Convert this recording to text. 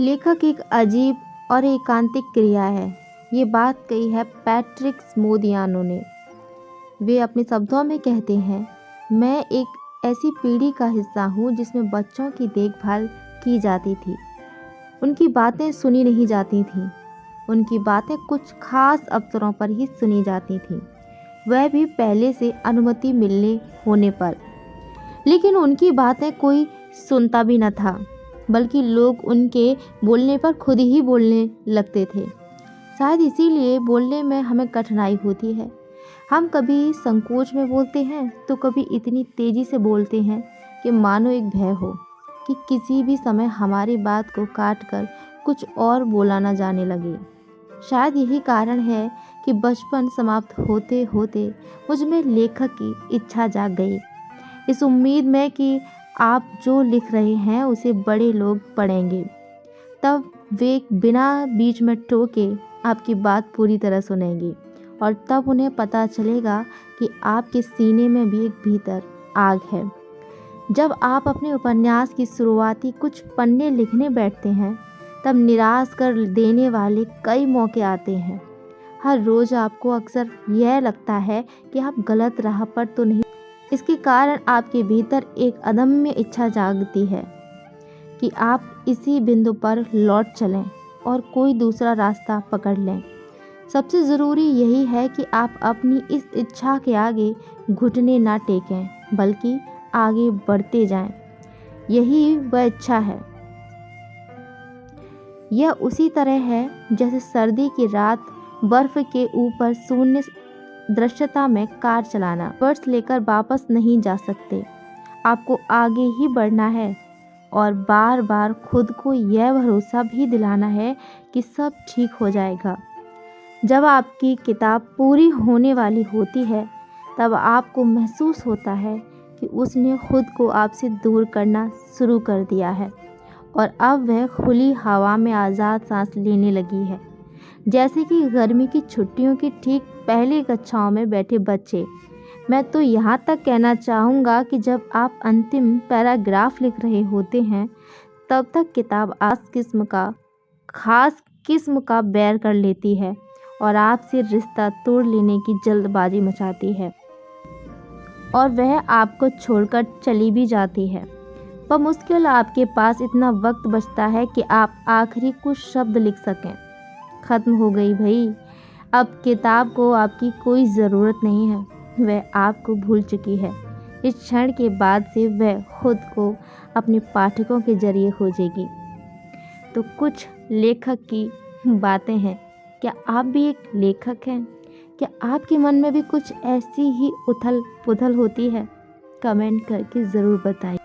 लेखक एक अजीब और एकांतिक क्रिया है। ये बात कही है पैट्रिक मोदियानो ने। वे अपने शब्दों में कहते हैं, मैं एक ऐसी पीढ़ी का हिस्सा हूँ जिसमें बच्चों की देखभाल की जाती थी। उनकी बातें सुनी नहीं जाती थीं। उनकी बातें कुछ खास अवसरों पर ही सुनी जाती थीं, वह भी पहले से अनुमति मिलने होने पर। लेकिन उनकी बातें कोई सुनता भी न था, बल्कि लोग उनके बोलने पर खुद ही बोलने लगते थे। शायद इसीलिए बोलने में हमें कठिनाई होती है। हम कभी संकोच में बोलते हैं तो कभी इतनी तेज़ी से बोलते हैं कि मानो एक भय हो कि किसी भी समय हमारी बात को काट कर कुछ और बोला न जाने लगे। शायद यही कारण है कि बचपन समाप्त होते होते मुझ में लेखक की इच्छा जाग गई, इस उम्मीद में कि आप जो लिख रहे हैं उसे बड़े लोग पढ़ेंगे, तब वे बिना बीच में टोके आपकी बात पूरी तरह सुनेंगे और तब उन्हें पता चलेगा कि आपके सीने में भी एक भीतर आग है। जब आप अपने उपन्यास की शुरुआती कुछ पन्ने लिखने बैठते हैं, तब निराश कर देने वाले कई मौके आते हैं। हर रोज़ आपको अक्सर यह लगता है कि आप गलत राह पर तो नहीं। इसके कारण आपके भीतर एक अदम्य इच्छा जागती है कि आप इसी बिंदु पर लौट चलें और कोई दूसरा रास्ता पकड़ लें। सबसे ज़रूरी यही है कि आप अपनी इस इच्छा के आगे घुटने ना टेकें, बल्कि आगे बढ़ते जाएं। यही वह इच्छा है। यह उसी तरह है जैसे सर्दी की रात बर्फ़ के ऊपर शून्य दृश्यता में कार चलाना। वर्ष लेकर वापस नहीं जा सकते, आपको आगे ही बढ़ना है और बार बार खुद को यह भरोसा भी दिलाना है कि सब ठीक हो जाएगा। जब आपकी किताब पूरी होने वाली होती है, तब आपको महसूस होता है कि उसने खुद को आपसे दूर करना शुरू कर दिया है और अब वह खुली हवा में आज़ाद सांस लेने लगी है, जैसे कि गर्मी की छुट्टियों की ठीक पहली कक्षाओं में बैठे बच्चे। मैं तो यहाँ तक कहना चाहूँगा कि जब आप अंतिम पैराग्राफ लिख रहे होते हैं, तब तक किताब खास किस्म का बैर कर लेती है और आपसे रिश्ता तोड़ लेने की जल्दबाजी मचाती है और वह आपको छोड़कर चली भी जाती है। बमुश्किल आपके पास इतना वक्त बचता है कि आप आखिरी कुछ शब्द लिख सकें। ख़त्म हो गई भई, अब किताब को आपकी कोई ज़रूरत नहीं है, वह आपको भूल चुकी है। इस क्षण के बाद से वह खुद को अपने पाठकों के जरिए खोजेगी। तो कुछ लेखक की बातें हैं। क्या आप भी एक लेखक हैं? क्या आपके मन में भी कुछ ऐसी ही उथल पुथल होती है? कमेंट करके ज़रूर बताइए।